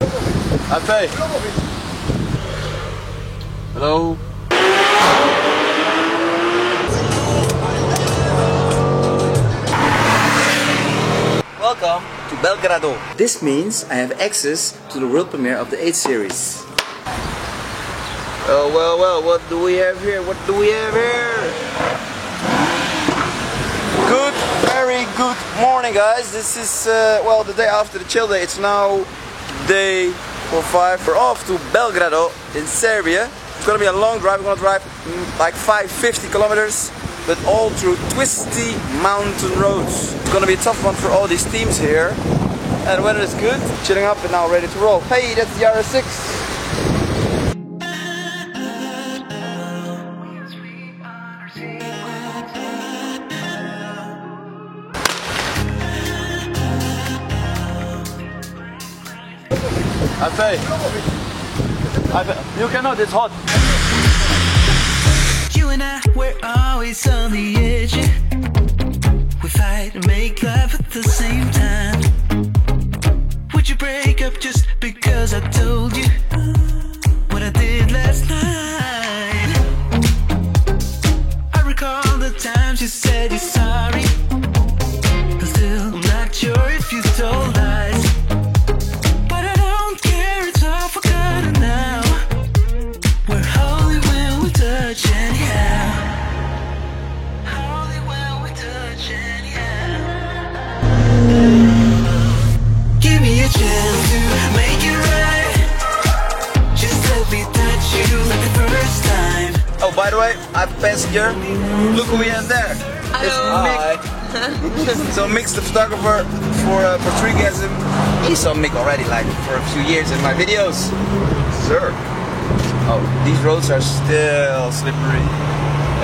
Ate. Hello. Welcome to Belgrado. This means I have access to the world premiere of the 8 series. Oh, well, what do we have here? Good, very good morning, guys. This is, well, the day after the chill day. It's now day 5. We're off to Belgrado in Serbia. It's gonna be a long drive. We're gonna drive like 550 kilometers, but all through twisty mountain roads. It's gonna be a tough one for all these teams here. And the weather is good, chilling up and now ready to roll. Hey, that's the RS6. You cannot, it's hot. You and I, we're always on the edge. We fight and make love at the same time. Would you break up just because I told you what I did last night? I recall the times you said you're sorry, but still I'm not sure if you told lies. But I don't care, it's all forgotten now. We're holy when we touch anyhow. Holy when we touch anyhow. Give me a chance to make it right. Just let me touch you like the first time. Oh, by the way, I have a passenger. Look who we have there. It's Mick. So Mick's the photographer for Trigasm. He saw Mick already, like for a few years in my videos. Sir. Oh, these roads are still slippery.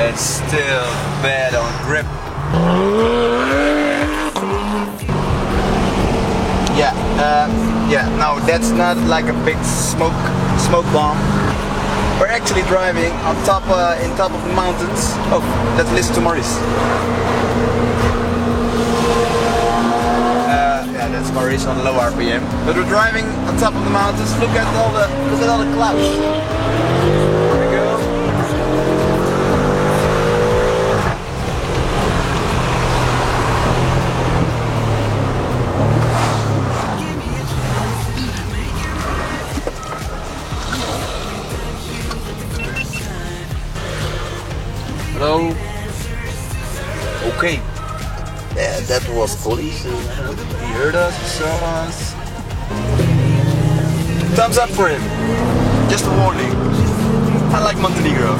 It's still bad on grip. Yeah. No, that's not like a big smoke bomb. We're actually driving on top, in top of the mountains. Oh, let's listen to Maurice. Yeah, that's Maurice on low RPM. But we're driving on top of the mountains. Look at all the clouds. Here we go. Hello. Okay. Yeah, that was police. He heard us, he saw us. Thumbs up for him. Just a warning. I like Montenegro.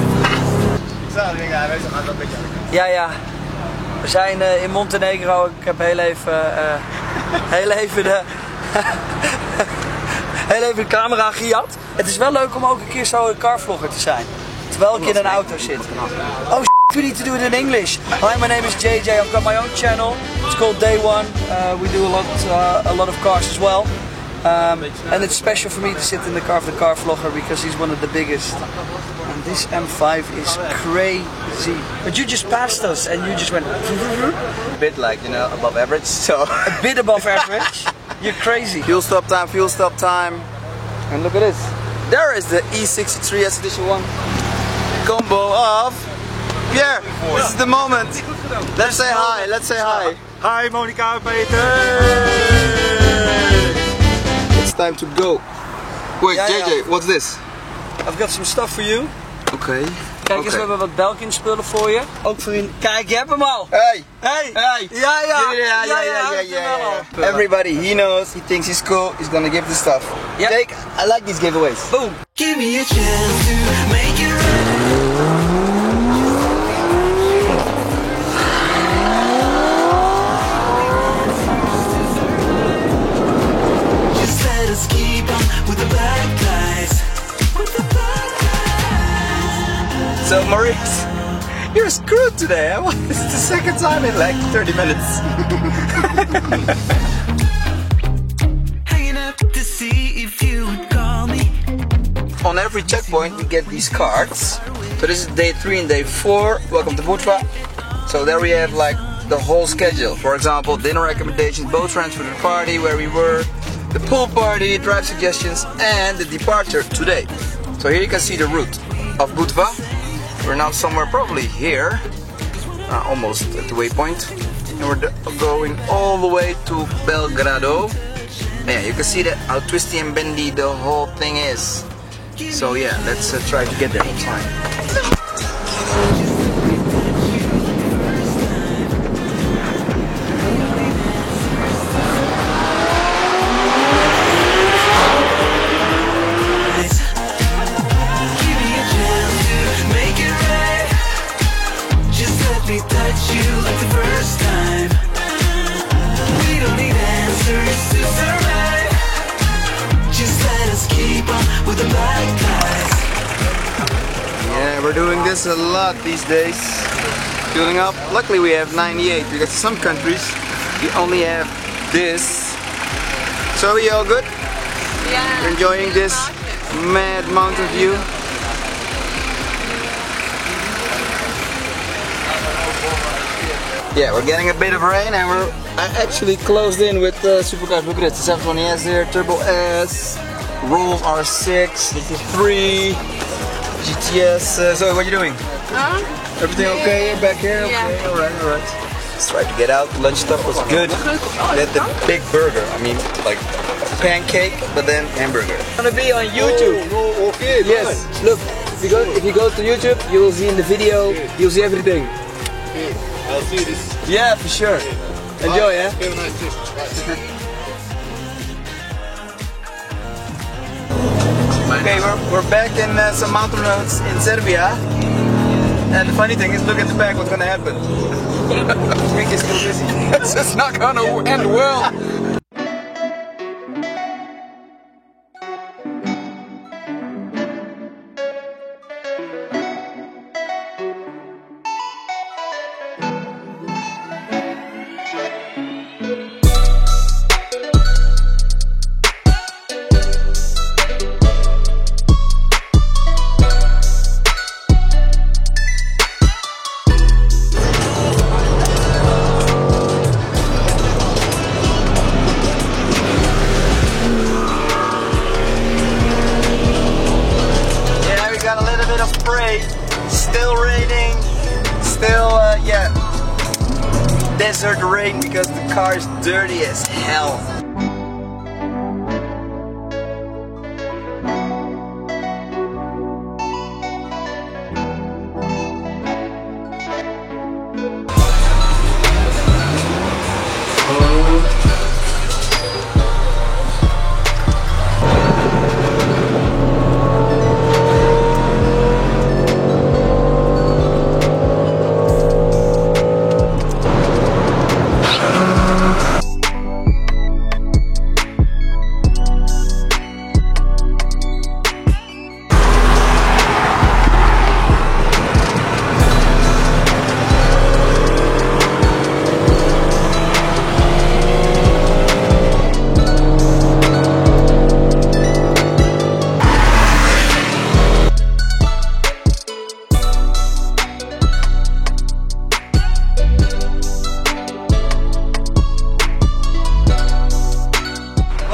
Ja. We zijn in Montenegro. Ik heb heel even de camera gejat. Het is wel leuk om ook een keer zo een carvlogger te zijn. Terwijl ik in een auto zit. Oh we need to do it in English. Hi, my name is JJ. I've got my own channel. It's called Day One. We do a lot of cars as well. And it's special for me to sit in the car of the car vlogger because he's one of the biggest. And this M5 is crazy. But you just passed us and you just went A bit like, you know, above average, so. A bit above average? You're crazy. Fuel stop time. And look at this. There is the E63 S Edition 1 combo of Pierre. This is the moment. Let's say hi. Hi Monica, Peter. It's time to go. Wait, JJ, what's this? I've got some stuff for you. Okay. Kijk eens, we hebben wat Belkin spullen voor je. Ook voor een... Kijk, je hebt hem al! Hey! Ja. Everybody, he knows, he thinks he's cool, he's gonna give the stuff. Yep. Jake, I like these giveaways. Boom! Give me a chance to make it right. Just let us keep on with the black guys. So Maurice, you're screwed today, huh? This is the second time in like 30 minutes. Hanging up to see if you would call me. On every checkpoint we get these cards. So this is day 3 and day 4. Welcome to Budva. So there we have like the whole schedule. For example, dinner recommendations, boat transfer to the party, where we were, the pool party, drive suggestions, and the departure today. So here you can see the route of Budva. We're now somewhere probably here, almost at the waypoint, and we're going all the way to Belgrado. Yeah, you can see that how twisty and bendy the whole thing is. So yeah, let's try to get there on time. Yeah, we're doing this a lot these days. Fueling up. Luckily we have 98 because in some countries you only have this. So are you all good? Yeah. You're enjoying this mad mountain view? Yeah, we're getting a bit of rain and we're actually closed in with supercars. Look at it, the 720S there, Turbo S, Rolls R6, the 3, GTS. So what are you doing? Huh? Everything okay? You're back here? Yeah. Okay, alright. Let's try to get out. Lunch stuff was good. We had the big burger. I mean, like pancake, but then hamburger. I'm gonna be on YouTube. Oh, okay. Yes. Look, if you go to YouTube, you will see in the video. You'll see everything. I'll see this. Yeah, for sure. Enjoy, yeah. Have a nice trip. Okay, we're back in some mountain roads in Serbia. And the funny thing is, look at the back, what's gonna happen. Rick is still busy. It's not gonna end well. Still raining, still yeah, desert rain because the car is dirty as hell.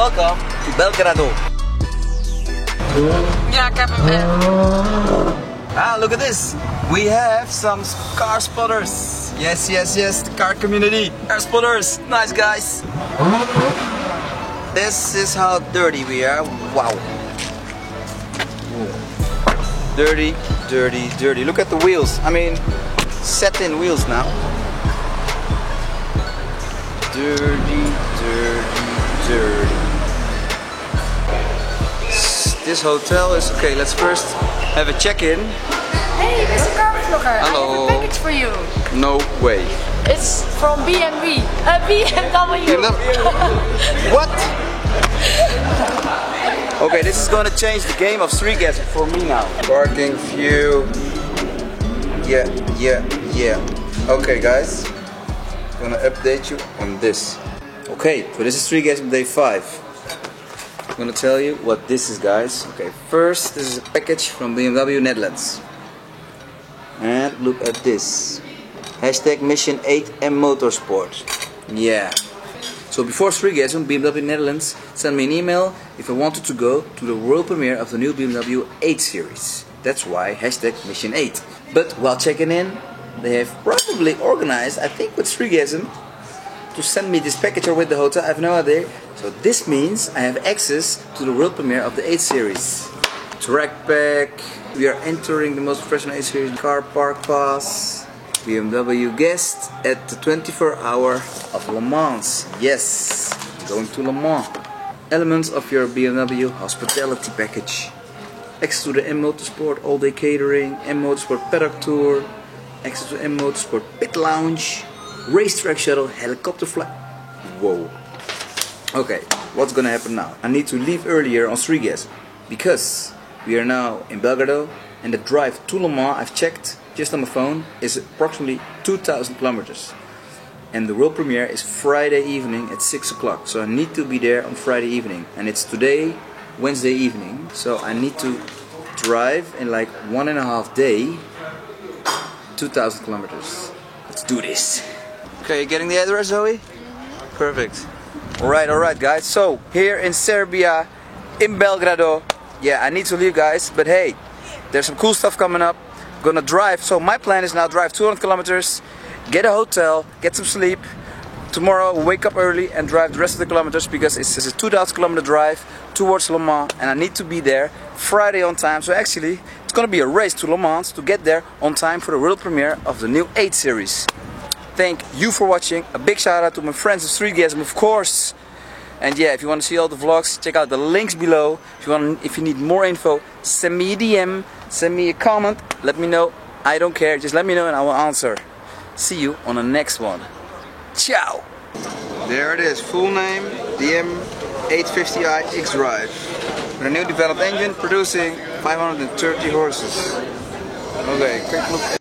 Welcome to Belgrado. Ja, ik heb hem in. Ah, look at this. We have some car spotters. Yes, the car community. Car spotters. Nice guys. This is how dirty we are. Wow. Dirty, dirty, dirty. Look at the wheels. I mean, satin wheels now. Dirty, dirty, dirty. This hotel is okay. Let's first have a check-in. Hey, Mr. Car Vlogger. Hello. I have a package for you. No way. It's from BMW. BMW. What? Okay, this is gonna change the game of Streetgasm for me now. Parking view. Yeah. Okay, guys. I'm gonna update you on this. Okay, so this is Streetgasm day 5. I'm gonna tell you what this is, guys. Okay, first, this is a package from BMW Netherlands. And look at this. Hashtag Mission 8 M Motorsport. Yeah. So before Srigasm, BMW Netherlands sent me an email if I wanted to go to the world premiere of the new BMW 8 Series. That's why hashtag Mission 8. But while checking in, they have probably organized, I think with Srigasm, to send me this package or with the hotel, I have no idea. So this means I have access to the world premiere of the 8 Series. Track pack, we are entering the most professional 8 Series car park pass. BMW guest at the 24-hour of Le Mans. Yes, going to Le Mans. Elements of your BMW hospitality package. Access to the M Motorsport all-day catering, M Motorsport paddock tour, access to M Motorsport pit lounge, racetrack shuttle, helicopter flight. Whoa. Okay, what's gonna happen now? I need to leave earlier on Srigasm because we are now in Belgrado and the drive to Le Mans, I've checked just on my phone, is approximately 2,000 kilometers. And the world premiere is Friday evening at 6 o'clock. So I need to be there on Friday evening. And it's today, Wednesday evening. So I need to drive in like 1.5 days, 2,000 kilometers. Let's do this. Okay, you getting the address, Zoe? Perfect. Alright guys. So here in Serbia, in Belgrado. Yeah, I need to leave, guys. But hey, there's some cool stuff coming up. Gonna drive, so my plan is now drive 200 kilometers, get a hotel, get some sleep. Tomorrow wake up early and drive the rest of the kilometers because it's a 2,000 kilometer drive towards Le Mans and I need to be there Friday on time. So actually it's gonna be a race to Le Mans to get there on time for the world premiere of the new 8 Series. Thank you for watching. A big shout out to my friends of Srigasm, of course. And yeah, if you want to see all the vlogs, check out the links below. If you need more info, send me a DM, send me a comment, let me know. I don't care, just let me know and I will answer. See you on the next one. Ciao! There it is, full name, the M850i X-Drive. With a new developed engine producing 530 horses. Okay, quick look.